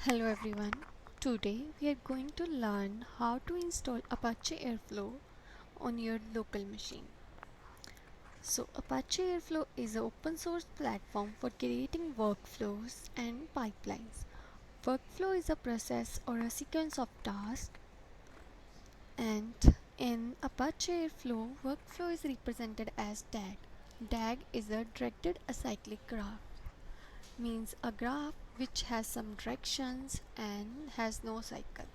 Hello everyone. Today we are going to learn how to install Apache Airflow on your local machine. So Apache Airflow is an open source platform for creating workflows and pipelines. Workflow is a process or a sequence of tasks, and in Apache Airflow, workflow is represented as DAG. DAG is a directed acyclic graph, means a graph which has some directions and has no cycle.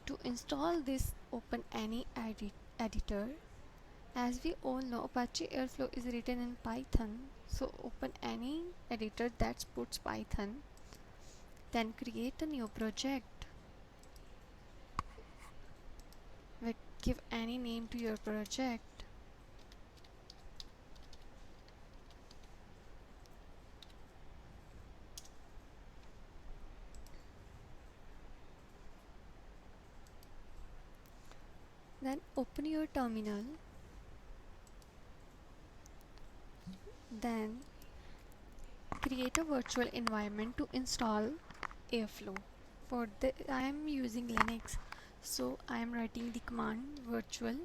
To install this, open any editor. As we all know, Apache Airflow is written in Python, so open any editor that supports Python. Then create a new project. Give any name to your project. Then open your terminal. Then create a virtual environment to install Airflow. I am using Linux, so I am writing the command virtual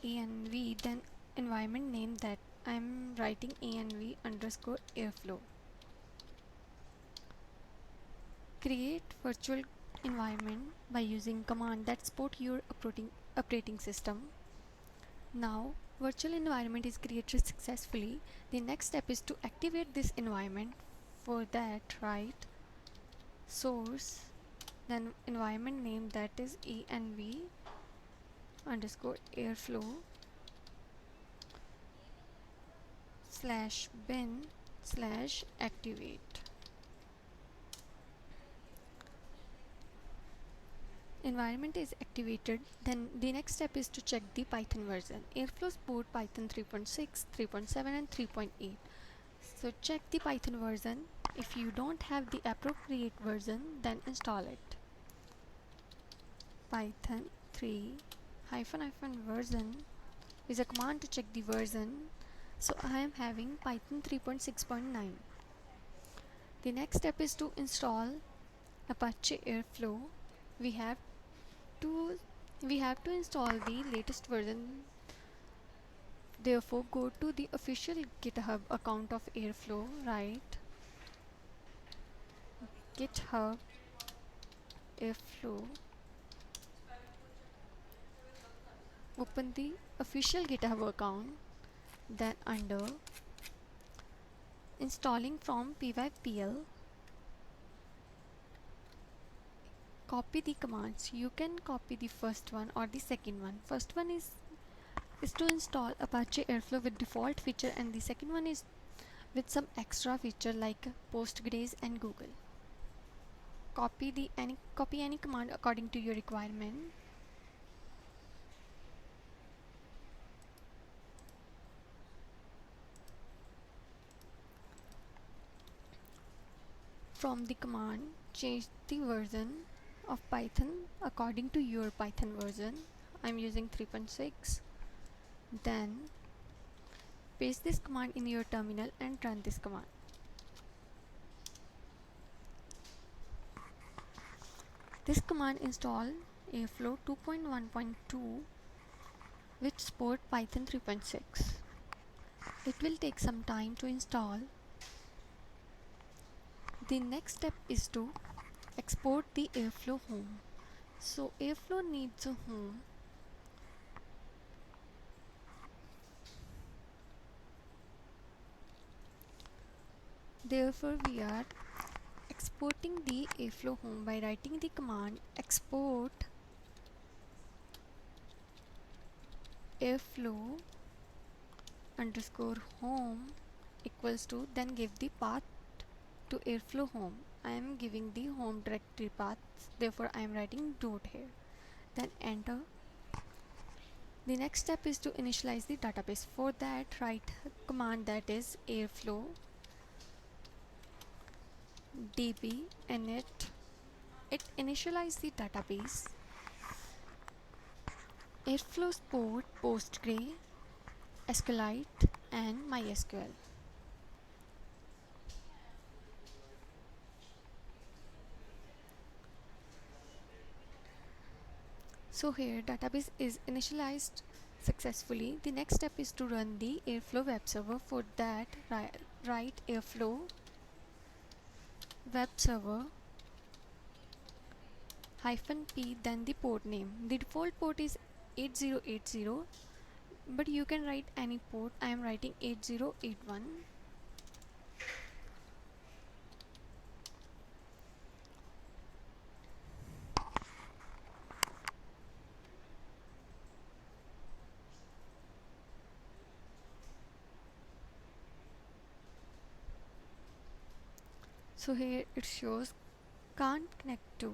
env, then environment name that I am writing env_airflow. Create virtual environment by using command that support your operating system. Now virtual environment is created successfully. The next step is to activate this environment. For that, write source, then environment name that is env_airflow/bin/activate. Environment is activated. Then the next step is to check the Python version. Airflow support Python 3.6, 3.7 and 3.8. So check the Python version. If you don't have the appropriate version, then install it. Python 3-version is a command to check the version. So I am having Python 3.6.9. The next step is to install Apache Airflow. We have to install the latest version. Therefore, go to the official GitHub account of Airflow. Write GitHub Airflow. Open the official GitHub account. Then under installing from py.pl, copy the commands. You can copy the first one or the second one. First one is to install Apache Airflow with default feature, and the second one is with some extra feature like Postgres and Google. Copy any command according to your requirement. From the command, change the version of Python according to your Python version. I'm using 3.6. Then paste this command in your terminal and run this command. This command install Airflow 2.1.2 which support Python 3.6. It will take some time to install. The next step is to export the Airflow home. So Airflow needs a home. Therefore, we are exporting the Airflow home by writing the command export Airflow_home equals to, then give the path to Airflow home. I am giving the home directory path, therefore I am writing root here. Then enter. The next step is to initialize the database. For that, write a command that is airflow db init. It initializes the database. Airflow support Postgres, SQLite and MySQL. So here database is initialized successfully. The next step is to run the Airflow web server. For that, write Airflow web server -p, then the port name. The default port is 8080, but you can write any port. I am writing 8081. So here it shows can't connect to.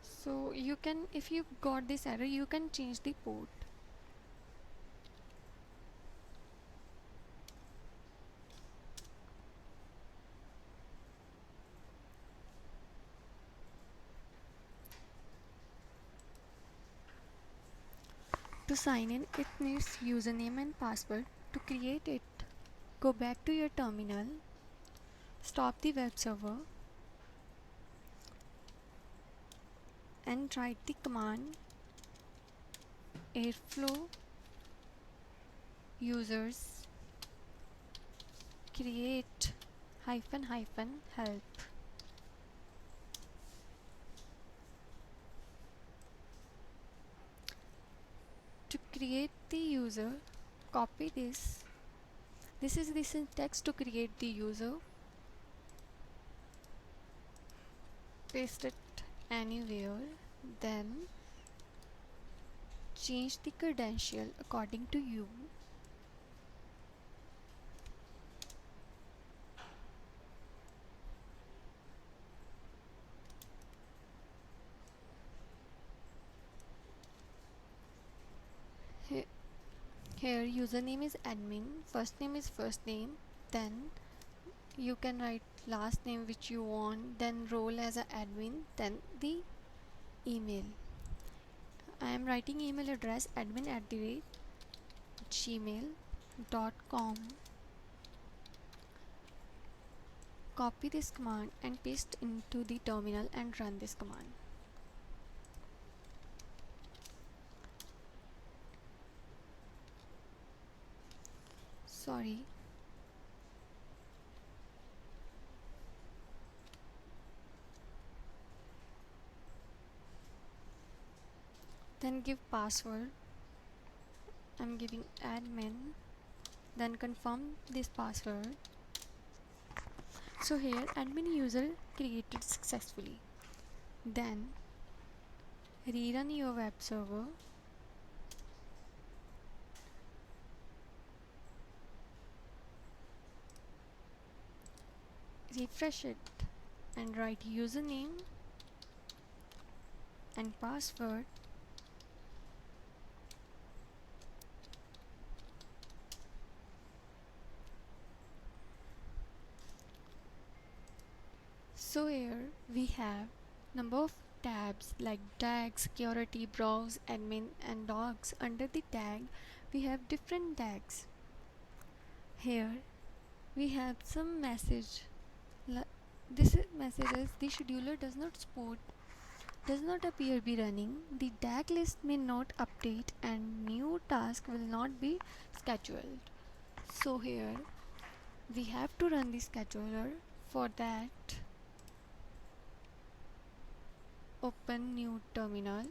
So you can, if you got this error, you can change the port. To sign in, it needs username and password. To create it, go back to your terminal, stop the web server, and write the command airflow users create --help. To create the user, copy this. This is the syntax to create the user. Paste it anywhere, then change the credential according to you. Here username is admin, first name is first name, then you can write last name which you want, then role as an admin, then the email. I am writing email address admin@gmail.com. Copy this command and paste into the terminal and run this command. Sorry. Then give password. I'm giving admin. Then confirm this password. So here admin user created successfully. Then rerun your web server. Refresh it and write username and password. So here we have number of tabs like tag, security, browse, admin and dogs. Under the tag we have different tags. Here we have some message. This message is the scheduler does not appear be running. The tag list may not update and new task will not be scheduled. So here we have to run the scheduler. For that, open new terminal,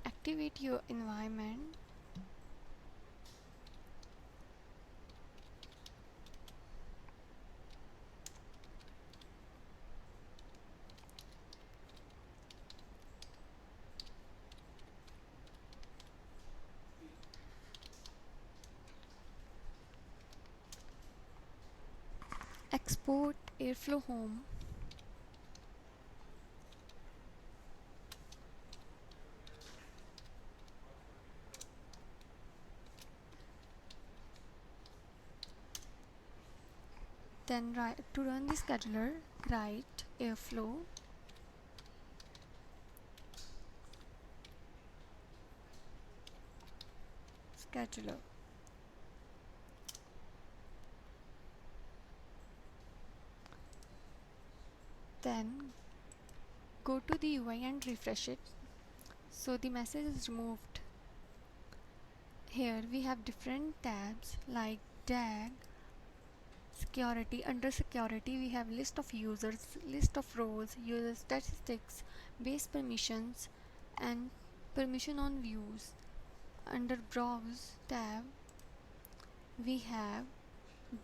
activate your environment, export Airflow home, then to run the scheduler, write Airflow scheduler. Then go to the UI and refresh it. So the message is removed. Here we have different tabs like DAG, security. Under security we have list of users, list of roles, user statistics, base permissions, and permission on views. Under browse tab we have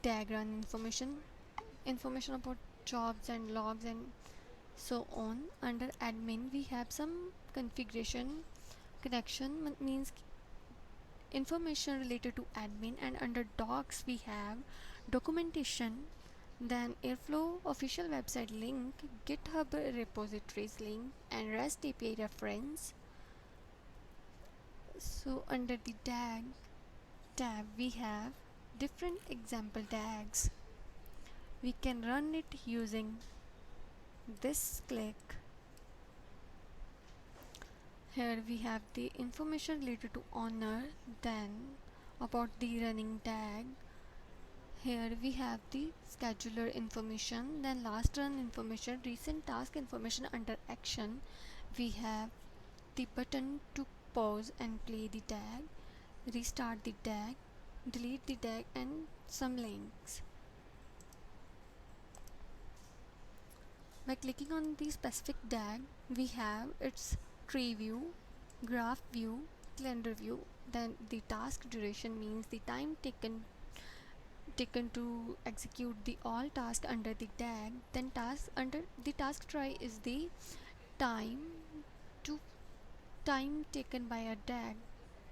DAG run information about jobs and logs and so on. Under admin we have some configuration. Connection means information related to admin, and under docs we have documentation, then Airflow official website link, GitHub repositories link, and REST API reference. So under the DAG tab we have different example DAGs. We can run it using this click. Here we have the information related to owner, then about the running DAG. Here we have the scheduler information, then last run information, recent task information. Under action we have the button to pause and play the DAG, restart the DAG, delete the DAG, and some links. By clicking on the specific DAG we have its tree view, graph view, calendar view. Then the task duration means the time taken to execute the all task under the DAG. Then task under the task try is the time taken by a DAG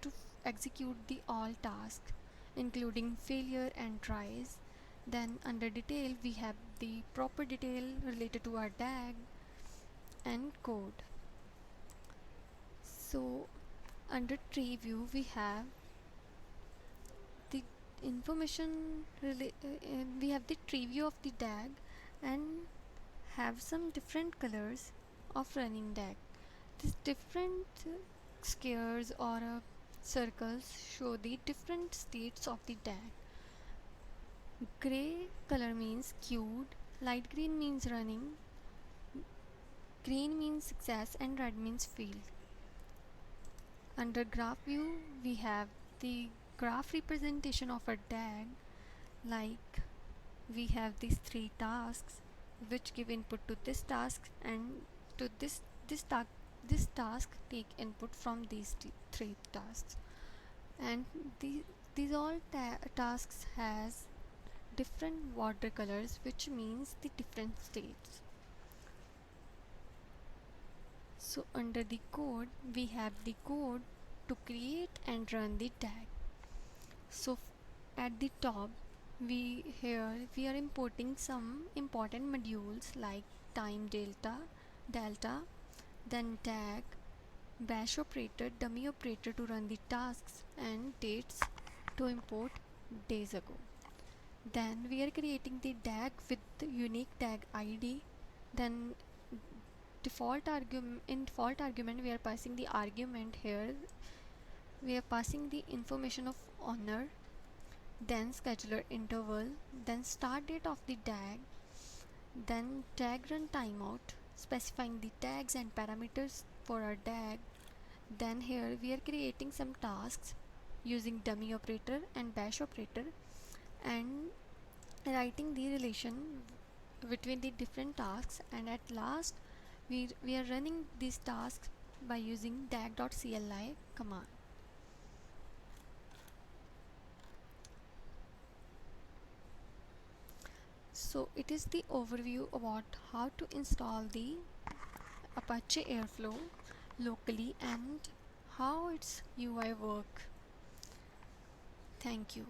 to execute the all task including failure and tries. Then under detail we have the proper detail related to our DAG and code. So under tree view we have the information we have the tree view of the DAG and have some different colors of running DAG. These different squares or circles show the different states of the DAG. Gray color means queued, light green means running, green means success, and red means failed. Under graph view we have the graph representation of a DAG, like we have these three tasks which give input to this task, and to this task take input from these three tasks, and these all tasks has different watercolors, which means the different states. So under the code we have the code to create and run the DAG. So at the top we are importing some important modules like time delta, then DAG, bash operator, dummy operator to run the tasks, and dates to import days ago. Then we are creating the DAG with the unique DAG ID. Then in default argument we are passing the argument. Here we are passing the information of owner, then scheduler interval, then start date of the DAG, then DAG run timeout, specifying the tags and parameters for our DAG. Then here we are creating some tasks using dummy operator and bash operator, and writing the relation between the different tasks, and at last we are running these tasks by using dag.cli command. So it is the overview about how to install the Apache Airflow locally and how its UI work. Thank you.